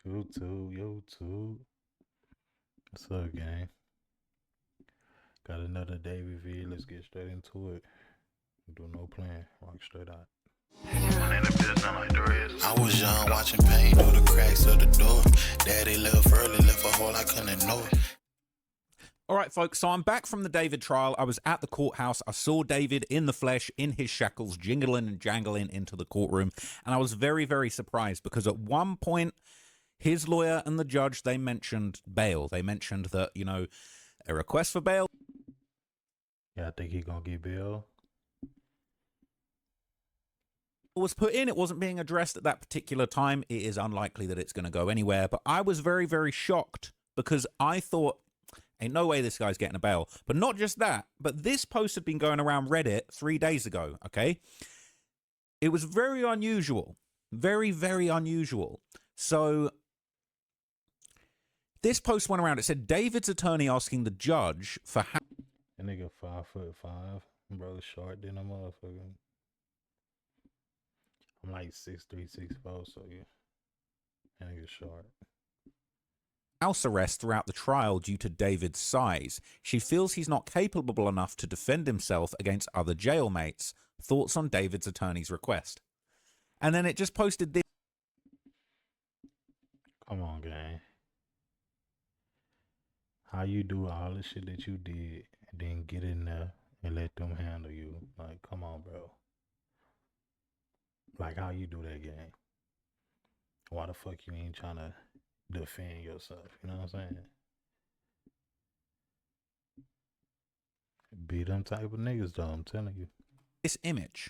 YouTube. What's up, gang? Got another D4VD. Let's get straight into it. Do no plan. Rock straight out. I was young watching pain through the cracks of the door. Daddy left early, left a hole I couldn't ignore. All right, folks, so I'm back from the David trial. I was at the courthouse. I saw David in the flesh, in his shackles, jingling and jangling into the courtroom. And I was very, very surprised because at one point, his lawyer and the judge, they mentioned bail. They mentioned that, you know, a request for bail. Yeah, I think he gonna get bail. Was put in. It wasn't being addressed at that particular time. It is unlikely that it's going to go anywhere. But I was very, very shocked because I thought, ain't no way this guy's getting a bail. But not just that, but this post had been going around Reddit 3 days ago, okay? It was very unusual. Very, very unusual. So this post went around. It said, David's attorney asking the judge for how... That nigga 5'5". Bro, short than a motherfucker. I'm like 6'3", 6'4", so yeah. That nigga short. House arrest throughout the trial due to David's size. She feels he's not capable enough to defend himself against other jailmates. Thoughts on David's attorney's request. And then it just posted this. Come on, gang. How you do all the shit that you did and then get in there and let them handle you? Like, come on, bro. Like, how you do that, gang? Why the fuck you ain't trying to defend yourself? You know what I'm saying? Be them type of niggas, though, I'm telling you. This image.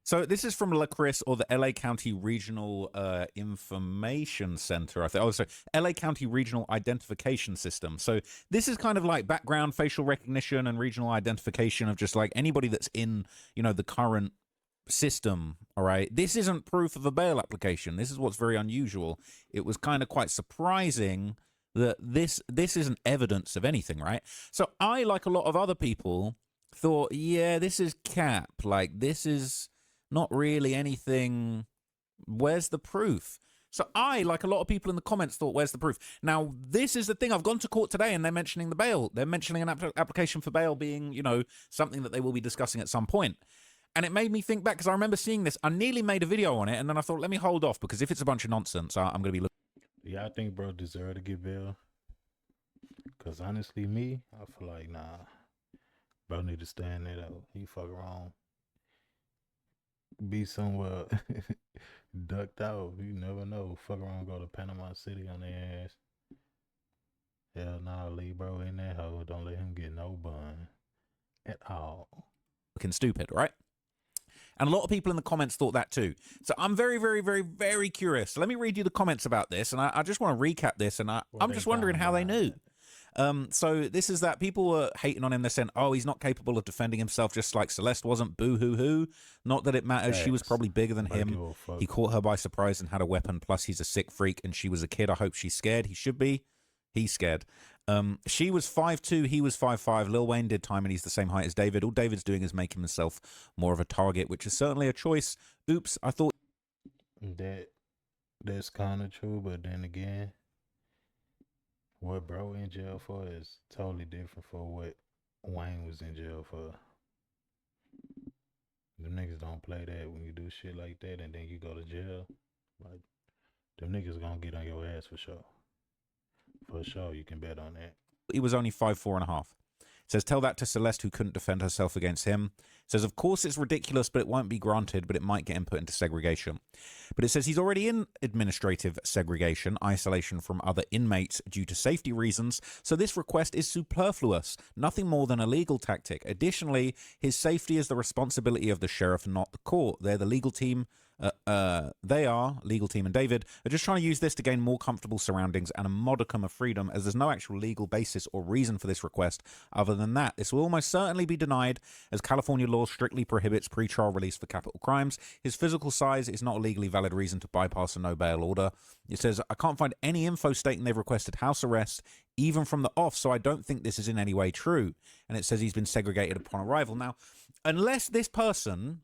So this is from LaCris, or the LA County Regional Information Center, I think. Oh, sorry, LA County Regional Identification System. So this is kind of like background facial recognition and regional identification of just like anybody that's in, you know, the current system. All right, this isn't proof of a bail application. This is what's very unusual. It was kind of quite surprising that this isn't evidence of anything, right? So I, like a lot of other people, thought, yeah, this is cap. Like, this is not really anything. Where's the proof? So I, like a lot of people in the comments, thought, where's the proof? Now, this is the thing. I've gone to court today and they're mentioning the bail. They're mentioning an application for bail being, you know, something that they will be discussing at some point. And it made me think back because I remember seeing this. I nearly made a video on it, and then I thought, let me hold off because if it's a bunch of nonsense, I'm going to be looking. Yeah, I think bro deserve to get bail. Cause honestly, me, I feel like nah, bro need to stand there though. He fuck around, be somewhere ducked out. You never know. Fuck around, go to Panama City on their ass. Hell nah, leave bro in that hoe. Don't let him get no bun at all. Looking stupid, right? And a lot of people in the comments thought that too. So I'm very, very, very, very curious. Let me read you the comments about this, and I just want to recap this, and I'm just wondering how they knew. So this is that people were hating on him. They're saying, oh, he's not capable of defending himself, just like Celeste wasn't. Boo-hoo-hoo. Not that it matters. She was probably bigger than him. He caught her by surprise and had a weapon. Plus, he's a sick freak, and she was a kid. I hope she's scared. He should be. He's scared. She was 5'2", he was 5'5". Lil Wayne did time and he's the same height as David. All David's doing is making himself more of a target, which is certainly a choice. Oops, I thought... That's kind of true, but then again, what bro in jail for is totally different for what Wayne was in jail for. Them niggas don't play that when you do shit like that and then you go to jail. Like, them niggas gonna get on your ass for sure. For sure, you can bet on that. He was only 5'4.5". Says, tell that to Celeste who couldn't defend herself against him. Says, of course it's ridiculous, but it won't be granted, but it might get him put into segregation. But it says he's already in administrative segregation, isolation from other inmates due to safety reasons, so this request is superfluous, nothing more than a legal tactic. Additionally, his safety is the responsibility of the sheriff, not the court. They're the legal team. Legal team and David are just trying to use this to gain more comfortable surroundings and a modicum of freedom, as there's no actual legal basis or reason for this request. Other than that, this will almost certainly be denied, as California law strictly prohibits pre-trial release for capital crimes. His physical size is not a legally valid reason to bypass a no bail order. It says, I can't find any info stating they've requested house arrest, even from the off, so I don't think this is in any way true. And it says he's been segregated upon arrival. Now, unless this person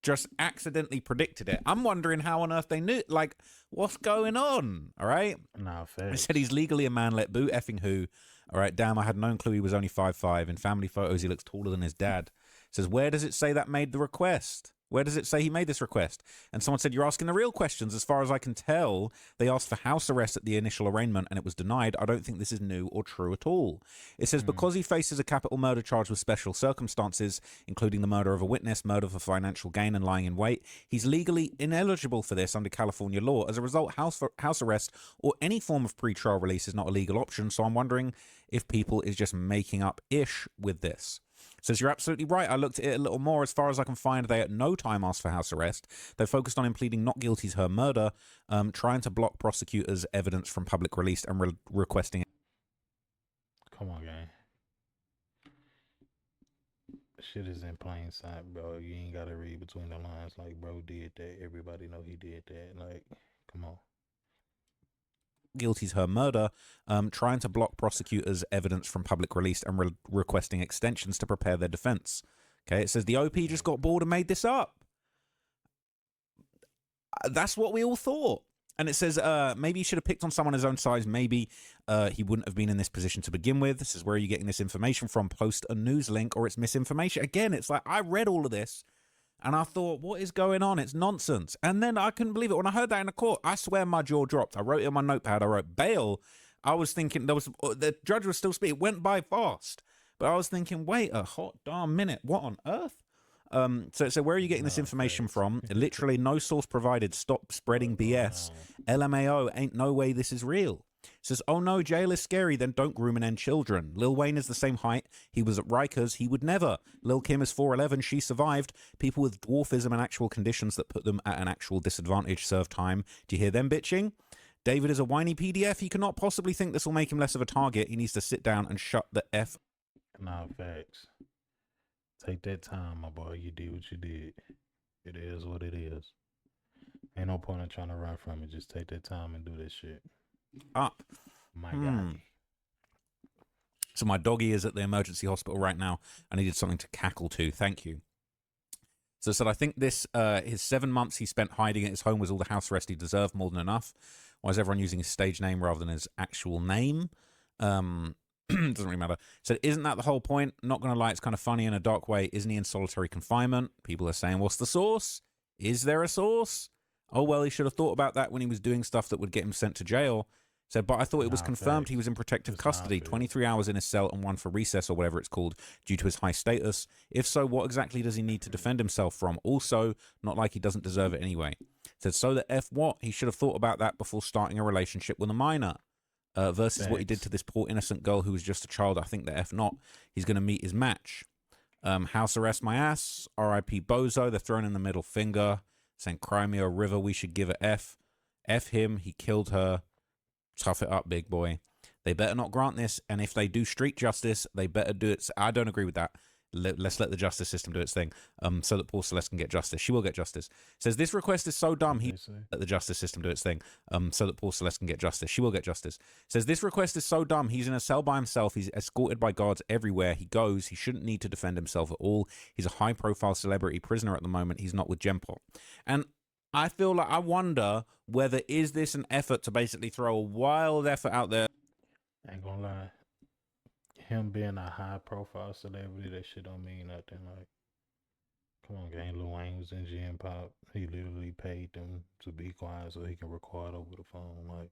just accidentally predicted it. I'm wondering how on earth they knew. Like, what's going on? All right. Nah, I facts. said he's legally a man. Let boo effing who. All right. Damn, I had no clue he was only 5'5". In family photos, he looks taller than his dad. Says, where does it say that made the request? Where does it say he made this request? And someone said, you're asking the real questions. As far as I can tell, they asked for house arrest at the initial arraignment and it was denied. I don't think this is new or true at all. It says, because he faces a capital murder charge with special circumstances, including the murder of a witness, murder for financial gain, and lying in wait, he's legally ineligible for this under California law. As a result, house arrest or any form of pretrial release is not a legal option. So I'm wondering if people is just making up ish with this. Says, you're absolutely right. I looked at it a little more. As far as I can find, they at no time asked for house arrest. They focused on him pleading not guilty to her murder, trying to block prosecutors' evidence from public release and requesting. Come on, gang. Shit is in plain sight, bro. You ain't gotta read between the lines. Like, bro did that. Everybody know he did that. Like, come on. Guilty to her murder, trying to block prosecutors' evidence from public release and requesting extensions to prepare their defense. Okay, it says the OP just got bored and made this up. That's what we all thought. And it says maybe he should have picked on someone his own size. Maybe he wouldn't have been in this position to begin with. This is where are you getting this information from? Post a news link or it's misinformation. Again, it's like I read all of this and I thought, what is going on? It's nonsense. And then I couldn't believe it. When I heard that in the court, I swear my jaw dropped. I wrote it on my notepad. I wrote bail. I was thinking the judge was still speaking. It went by fast. But I was thinking, wait a hot darn minute. What on earth? So where are you getting this information from? Literally no source provided. Stop spreading BS. LMAO, ain't no way this is real. Says, oh no, jail is scary, then don't groom and end children. Lil Wayne is the same height. He was at Rikers. He would never. Lil Kim is 4'11". She survived. People with dwarfism and actual conditions that put them at an actual disadvantage serve time. Do you hear them bitching? David is a whiny PDF. He cannot possibly think this will make him less of a target. He needs to sit down and shut the F. Nah, facts. Take that time, my boy. You did what you did. It is what it is. Ain't no point in trying to run from it. Just take that time and do this shit. Up. My guy. So my doggy is at the emergency hospital right now. I needed something to cackle to. Thank you. So I said, I think this, his 7 months he spent hiding at his home was all the house arrest he deserved, more than enough. Why is everyone using his stage name rather than his actual name? Doesn't really matter. So isn't that the whole point? Not going to lie, it's kind of funny in a dark way. Isn't he in solitary confinement? People are saying, what's the source? Is there a source? Oh, well, he should have thought about that when he was doing stuff that would get him sent to jail. So, but I thought it was confirmed he was in protective custody, 23 hours in his cell and 1 for recess or whatever it's called, due to his high status. If so, what exactly does he need to defend himself from? Also, not like he doesn't deserve it anyway. Said, so the F what? He should have thought about that before starting a relationship with a minor. Versus what he did to this poor innocent girl who was just a child. I think the F not. He's going to meet his match. House arrest my ass. R.I.P. Bozo. They're throwing in the middle finger. Saying cry me a river. We should give a F. F him. He killed her. Tough it up, big boy. They better not grant this. And if they do street justice, they better do it. I don't agree with that. Let's let the justice system do its thing, so that poor Celeste can get justice. She will get justice. Says this request is so dumb. He let the justice system do its thing, so that poor Celeste can get justice. She will get justice. Says this request is so dumb. He's in a cell by himself. He's escorted by guards everywhere he goes. He shouldn't need to defend himself at all. He's a high-profile celebrity prisoner at the moment. He's not with Gempot. And I feel like I wonder whether is this an effort to basically throw a wild effort out there. Ain't gonna lie. Him being a high profile celebrity, that shit don't mean nothing. Like, come on, gang. Lil Wayne was in Gen Pop. He literally paid them to be quiet so he can record over the phone. Like,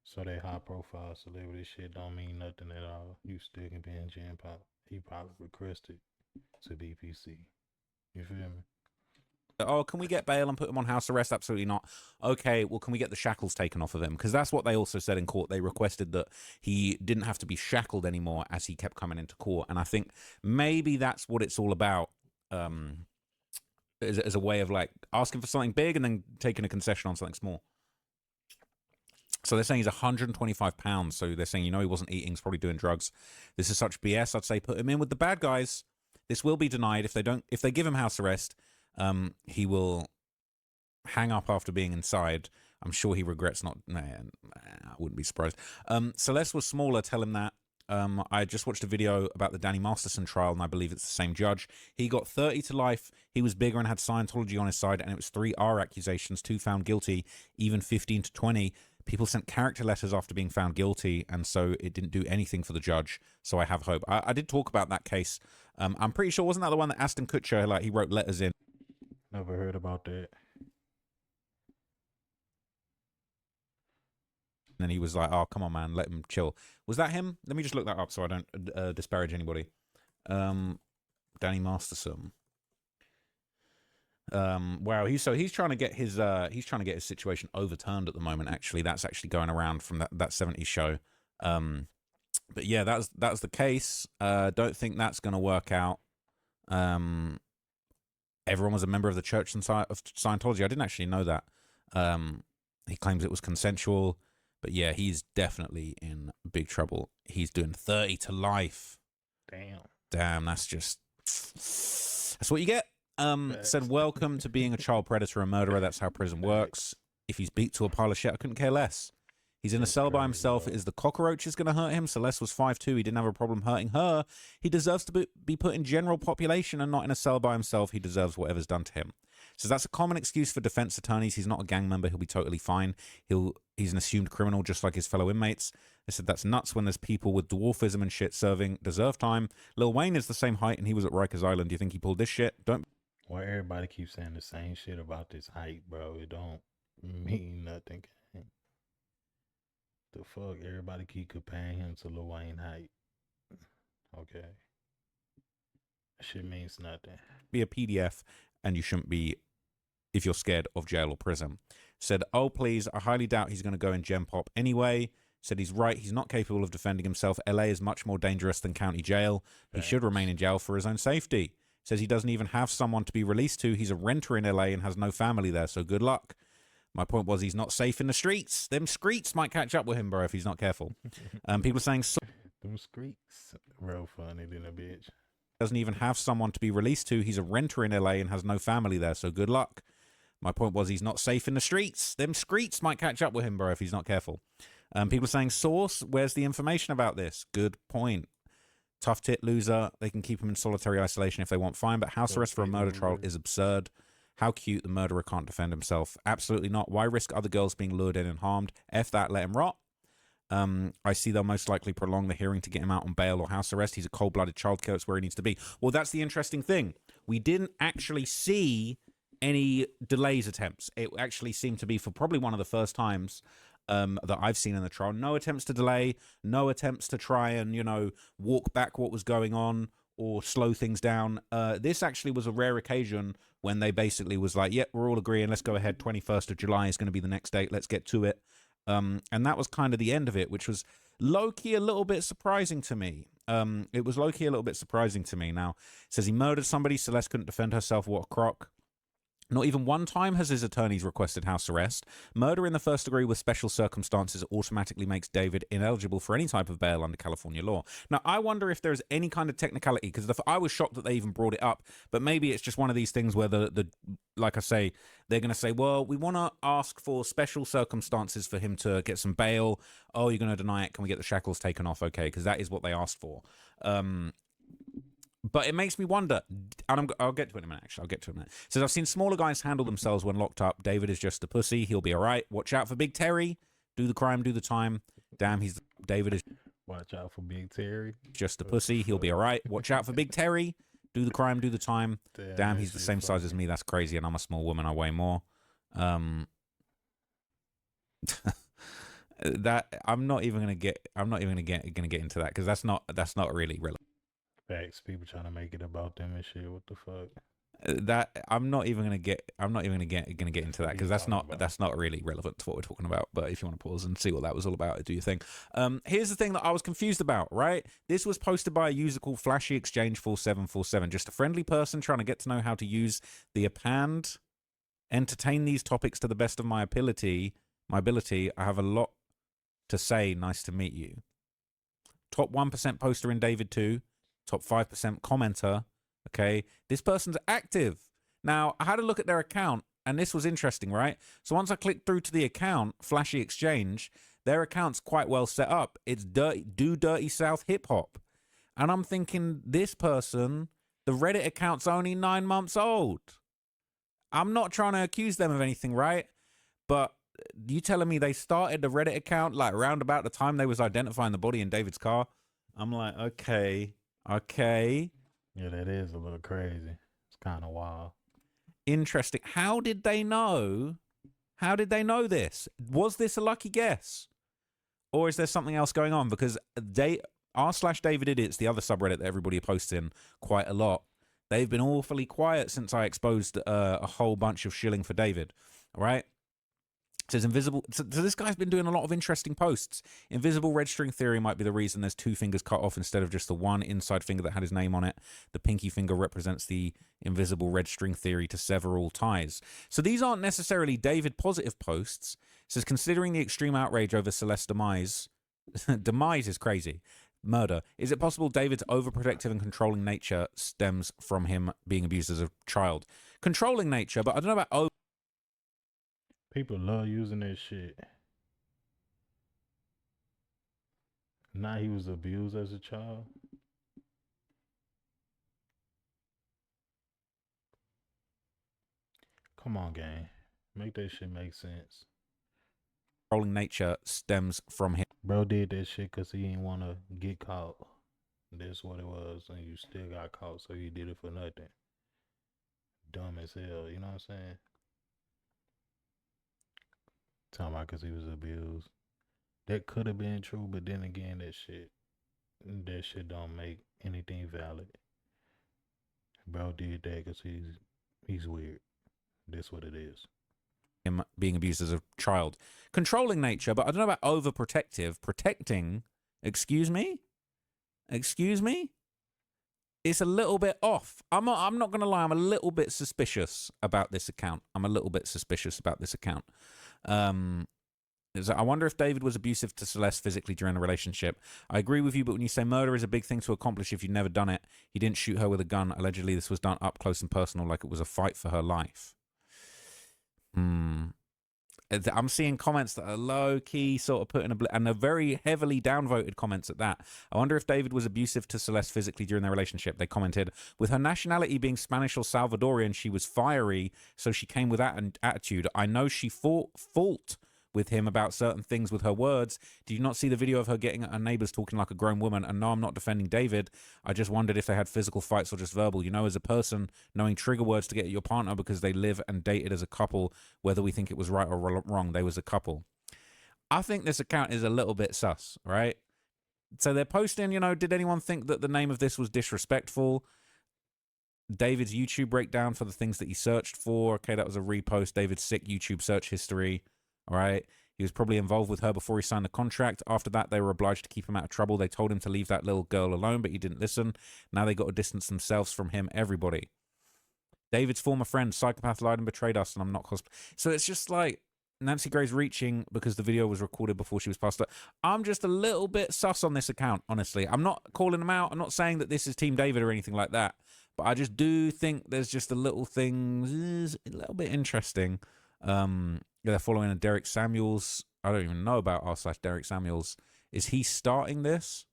so that high profile celebrity shit don't mean nothing at all. You still can be in Gen Pop. He probably requested to be PC. You feel me? Oh, can we get bail and put him on house arrest? Absolutely not. Okay, well, can we get the shackles taken off of him? Because that's what they also said in court. They requested that he didn't have to be shackled anymore as he kept coming into court. And I think maybe that's what it's all about, as a way of like asking for something big and then taking a concession on something small. So they're saying he's 125 pounds. So they're saying, he wasn't eating. He's probably doing drugs. This is such BS. I'd say put him in with the bad guys. This will be denied if they give him house arrest. He will hang up after being inside. I'm sure he regrets not. Nah, I wouldn't be surprised. Celeste was smaller. Tell him that. I just watched a video about the Danny Masterson trial, and I believe it's the same judge. He got 30 to life. He was bigger and had Scientology on his side, and it was 3 R accusations, 2 found guilty, even 15 to 20. People sent character letters after being found guilty, and so it didn't do anything for the judge. So I have hope. I did talk about that case. I'm pretty sure, wasn't that the one that Aston Kutcher, like, he wrote letters in? Never heard about that. And then he was like, oh, come on, man, let him chill. Was that him? Let me just look that up so I don't disparage anybody. Danny Masterson. Wow, he's trying to get his situation overturned at the moment. Actually, that's actually going around from that 70s show. But yeah, that's the case. Don't think that's going to work out. Everyone was a member of the Church of Scientology. I didn't actually know that. He claims it was consensual, but yeah, he's definitely in big trouble. He's doing 30 to life. Damn, that's what you get. Said, welcome to being a child predator and murderer. That's how prison works. If he's beat to a pile of shit, I couldn't care less. He's in a cell by himself. Is the cockroaches going to hurt him? Celeste was 5'2". He didn't have a problem hurting her. He deserves to be put in general population and not in a cell by himself. He deserves whatever's done to him. So that's a common excuse for defense attorneys. He's not a gang member. He'll be totally fine. He's an assumed criminal just like his fellow inmates. They said that's nuts when there's people with dwarfism and shit deserve time. Lil Wayne is the same height and he was at Rikers Island. Do you think he pulled this shit? Why everybody keeps saying the same shit about this height, bro? It don't mean nothing. The fuck? Everybody keep comparing him to Lil Wayne height. Okay. That shit means nothing. Be a PDF and you shouldn't be if you're scared of jail or prison. Said, oh, please, I highly doubt he's going to go in Gen Pop anyway. Said he's right. He's not capable of defending himself. LA is much more dangerous than county jail. He should remain in jail for his own safety. Says he doesn't even have someone to be released to. He's a renter in LA and has no family there, so good luck. My point was he's not safe in the streets. Them streets might catch up with him, bro, if he's not careful. People saying... Them streets real funny than a bitch. Doesn't even have someone to be released to. He's a renter in LA and has no family there, so good luck. My point was he's not safe in the streets. Them streets might catch up with him, bro, if he's not careful. People saying, source, where's the information about this? Good point. Tough tit loser. They can keep him in solitary isolation if they want, fine, but house arrest for a murder trial is absurd. How cute, the murderer can't defend himself. Absolutely not. Why risk other girls being lured in and harmed? F that, let him rot. I see they'll most likely prolong the hearing to get him out on bail or house arrest. He's a cold-blooded child killer. It's where he needs to be. Well, that's the interesting thing. We didn't actually see any delays attempts. It actually seemed to be, for probably one of the first times that I've seen in the trial, no attempts to delay, no attempts to try and, walk back what was going on or slow things down. This actually was a rare occasion when they basically was like, yep, we're all agreeing, let's go ahead, 21st of July is going to be the next date, let's get to it. And that was kind of the end of it, which was low-key a little bit surprising to me. It was low-key a little bit surprising to me. Now, it says he murdered somebody, Celeste couldn't defend herself, what a crock. Not even one time has his attorneys requested house arrest. Murder in the first degree with special circumstances automatically makes David ineligible for any type of bail under California law. Now, I wonder if there's any kind of technicality, because I was shocked that they even brought it up, but maybe it's just one of these things where like I say, they're going to say, well, we want to ask for special circumstances for him to get some bail. Oh, you're going to deny it? Can we get the shackles taken off? Okay, because that is what they asked for. But it makes me wonder, and I'll get to it in a minute, actually. I'll get to it in a minute. It says, I've seen smaller guys handle themselves when locked up. David is just a pussy. He'll be all right. Watch out for Big Terry. Do the crime, do the time. Damn, David is... Watch out for Big Terry. Just a pussy. He'll be all right. Watch out for Big Terry. Do the crime, do the time. Damn, he's the same size as me. That's crazy, and I'm a small woman. I weigh more. That I'm not even gonna get into that because that's not really relevant. Facts. People trying to make it about them and shit. What the fuck? That I'm not even gonna get into that because that's not really relevant to what we're talking about. But if you want to pause and see what that was all about, do your thing. Here's the thing that I was confused about. Right, this was posted by a user called Flashy Exchange 4747, just a friendly person trying to get to know how to use the append, entertain these topics to the best of my ability. I have a lot to say. Nice to meet you. Top 1% poster in David 2. Top 5% commenter. Okay, this person's active. Now, I had a look at their account, and this was interesting, right? So once I clicked through to the account, Flashy Exchange, Their account's quite well set up. It's Dirty South Hip Hop. And I'm thinking, this person, the Reddit account's only 9 months old. I'm not trying to accuse them of anything, right? But you telling me they started the Reddit account like around about the time they was identifying the body in David's car? I'm like, okay. Yeah, that is a little crazy. It's kind of wild. Interesting. How did they know? How did they know this? Was this a lucky guess? Or is there something else going on? Because r/David Idiots, the other subreddit that everybody posts in quite a lot, they've been awfully quiet since I exposed a whole bunch of shilling for David. All right? It says invisible. So this guy's been doing a lot of interesting posts. Invisible red string theory might be the reason there's 2 fingers cut off instead of just the one inside finger that had his name on it. The pinky finger represents the invisible red string theory to sever all ties. So these aren't necessarily David positive posts. It says considering the extreme outrage over Celeste's demise, demise is crazy. Murder. Is it possible David's overprotective and controlling nature stems from him being abused as a child? Controlling nature, but I don't know about People love using that shit. Not he was abused as a child. Come on, gang. Make that shit make sense. controlling nature stems from him. Bro did that shit because he didn't want to get caught. That's what it was. And you still got caught, so you did it for nothing. Dumb as hell, you know what I'm saying? Talking about because he was abused. That could have been true, but then again, that shit don't make anything valid. Bro did that because he's weird. That's what it is. Him being abused as a child. Controlling nature, but I don't know about overprotective. Protecting, excuse me? It's a little bit off. I'm not going to lie, I'm a little bit suspicious about this account. I wonder if David was abusive to Celeste physically during the relationship. I agree with you, but when you say murder is a big thing to accomplish if you've never done it, he didn't shoot her with a gun. Allegedly, this was done up close and personal, like it was a fight for her life. I'm seeing comments that are low-key sort of putting and they're very heavily downvoted comments at that. I wonder if David was abusive to Celeste physically during their relationship. They commented, with her nationality being Spanish or Salvadorian, she was fiery, so she came with that attitude. I know she fought with him about certain things with her words. Did you not see the video of her getting at her neighbors talking like a grown woman? And no, I'm not defending David. I just wondered if they had physical fights or just verbal. You know, as a person, knowing trigger words to get at your partner because they live and dated as a couple, whether we think it was right or wrong, they was a couple. I think this account is a little bit sus, right? So they're posting, you know, did anyone think that the name of this was disrespectful? David's YouTube breakdown for the things that he searched for. Okay, that was a repost. David's sick YouTube search history. All right. He was probably involved with her before he signed the contract. After that, they were obliged to keep him out of trouble. They told him to leave that little girl alone, but he didn't listen. Now they got to distance themselves from him, everybody. David's former friend, psychopath, lied and betrayed us, and I'm not So it's just like Nancy Gray's reaching because the video was recorded before she was passed out. I'm just a little bit sus on this account, honestly. I'm not calling them out. I'm not saying that this is Team David or anything like that, but I just do think there's just a little thing, a little bit interesting. They're following a Derek Samuels. I don't even know about r/Derek Samuels. Is he starting this?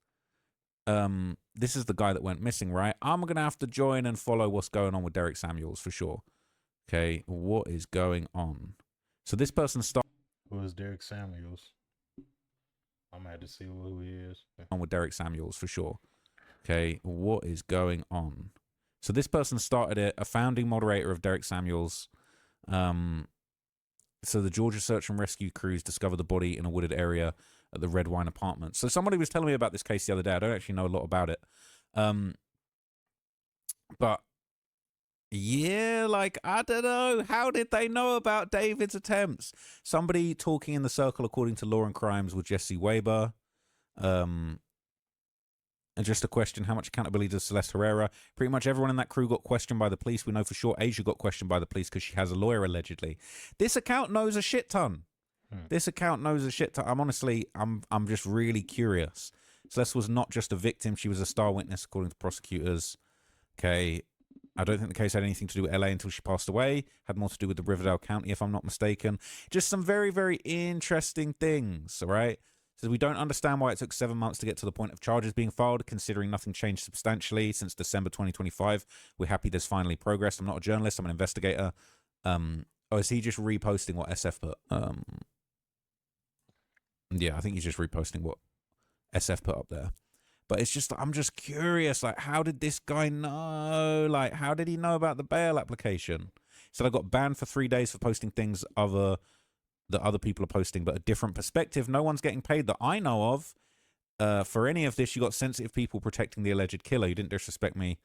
This is the guy that went missing, right? I'm going to have to join and follow what's going on with Derek Samuels for sure. Okay, what is going on? So this person started Who is Derek Samuels? I'm going to have to see who he is. on with Derek Samuels for sure. Okay, what is going on? So this person started it, a founding moderator of Derek Samuels. So the Georgia search and rescue crews discovered the body in a wooded area at the Red Wine apartment. So somebody was telling me about this case the other day. I don't actually know a lot about it. But yeah, like, I don't know. How did they know about David's attempts? Somebody talking in the circle according to Law and Crimes with Jesse Weber. And just a question, how much accountability does Celeste Herrera? Pretty much everyone in that crew got questioned by the police. We know for sure Asia got questioned by the police because she has a lawyer, allegedly. This account knows a shit ton. This account knows a shit ton. I'm just really curious. Celeste was not just a victim. She was a star witness, according to prosecutors. Okay. I don't think the case had anything to do with LA until she passed away. Had more to do with the Riverdale County, if I'm not mistaken. Just some very, very interesting things, all right? So we don't understand why it took 7 months to get to the point of charges being filed, considering nothing changed substantially since December 2025. We're happy there's finally progress. I'm not a journalist. I'm an investigator. Oh, is he just reposting what SF put? Yeah, I think he's just reposting what SF put up there. But it's just, I'm just curious, like, how did this guy know? Like, how did he know about the bail application? He said I got banned for 3 days for posting things that other people are posting, but a different perspective. No one's getting paid that I know of. For any of this, you got sensitive people protecting the alleged killer. You didn't disrespect me.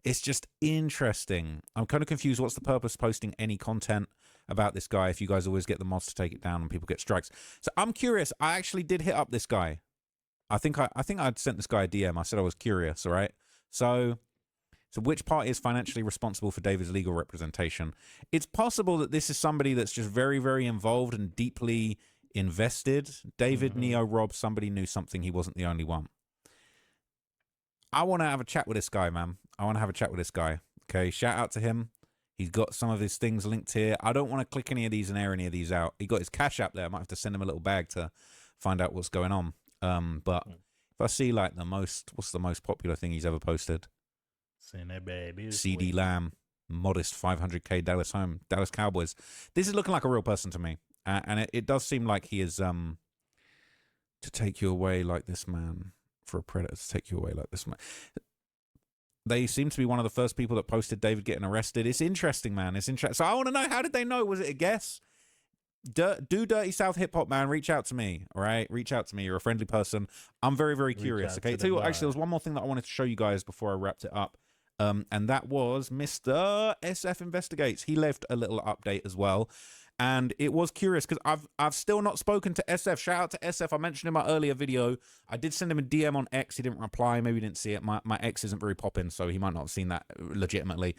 It's just interesting. I'm kind of confused. What's the purpose of posting any content about this guy if you guys always get the mods to take it down and people get strikes? So I'm curious. I actually did hit up this guy. I think I'd sent this guy a DM. I said I was curious, all right? So which party is financially responsible for David's legal representation? It's possible that this is somebody that's just very, very involved and deeply invested. David, Neo, Rob, somebody knew something. He wasn't the only one. I want to have a chat with this guy, man. I want to have a chat with this guy. Okay, shout out to him. He's got some of his things linked here. I don't want to click any of these and air any of these out. He got his Cash App there. I might have to send him a little bag to find out what's going on. But if I see like what's the most popular thing he's ever posted? Send that bad bitch. CD Lamb, modest 500K Dallas Cowboys. This is looking like a real person to me. And it does seem like he is, to take you away like this man, for a predator to take you away like this man. They seem to be one of the first people that posted David getting arrested. It's interesting, man. It's interesting. So I want to know, how did they know? Was it a guess? Do Dirty South Hip Hop, man. Reach out to me, all right? Reach out to me. You're a friendly person. I'm very, very curious, okay? Tell you what, actually, there's one more thing that I wanted to show you guys before I wrapped it up. And that was Mr. SF Investigates. He left a little update as well. And it was curious because I've still not spoken to SF. Shout out to SF. I mentioned in my earlier video, I did send him a DM on X. He didn't reply. Maybe he didn't see it. My X isn't very popping, so he might not have seen that legitimately.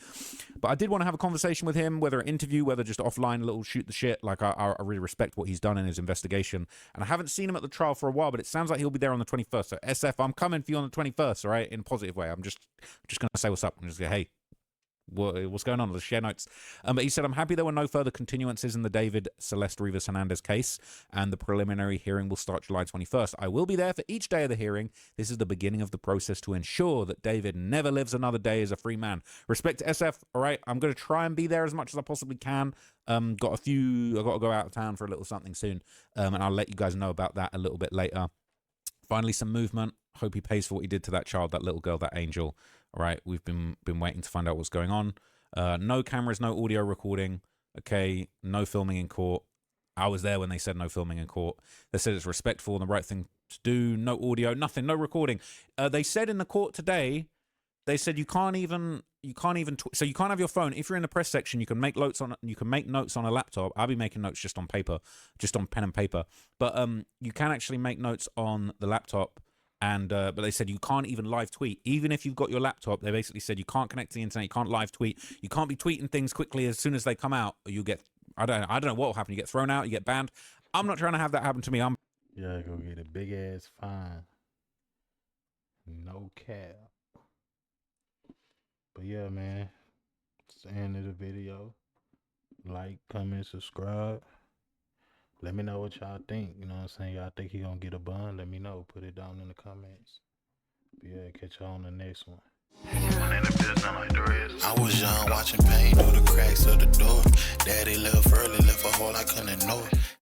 But I did want to have a conversation with him, whether an interview, whether just offline, a little shoot the shit. Like, I really respect what he's done in his investigation. And I haven't seen him at the trial for a while, but it sounds like he'll be there on the 21st. So SF, I'm coming for you on the 21st, all right? In a positive way. I'm just going to say what's up. I'm just going to, hey, what's going on? Let's share notes. But he said, I'm happy there were no further continuances in the David Celeste Rivas Hernandez case, and the preliminary hearing will start July 21st. I will be there for each day of the hearing. This is the beginning of the process to ensure that David never lives another day as a free man. Respect to SF, all right? I'm going to try and be there as much as I possibly can. I've got to go out of town for a little something soon, and I'll let you guys know about that a little bit later. Finally, some movement. Hope he pays for what he did to that child, that little girl, that angel. All right, we've been waiting to find out what's going on. No cameras, no audio recording. Okay, no filming in court. I was there when they said no filming in court. They said it's respectful and the right thing to do. No audio, nothing, no recording. They said in the court today, they said you can't even so you can't have your phone. If you're in the press section, you can make notes on a laptop. I'll be making notes just on paper, just on pen and paper. But you can actually make notes on the laptop. And but they said you can't even live tweet. Even if you've got your laptop, they basically said you can't connect to the internet, you can't live tweet, you can't be tweeting things quickly as soon as they come out, or you get, I don't know what will happen. You get thrown out, you get banned. I'm not trying to have that happen to me. Yeah, go get a big ass fine. No cap. But yeah, man, it's the end of the video. Like, comment, subscribe. Let me know what y'all think. You know what I'm saying? Y'all think he gonna get a bun? Let me know. Put it down in the comments. But yeah, catch y'all on the next one. I was young watching pain through the cracks of the door. Daddy left early, left a hole I couldn't ignore.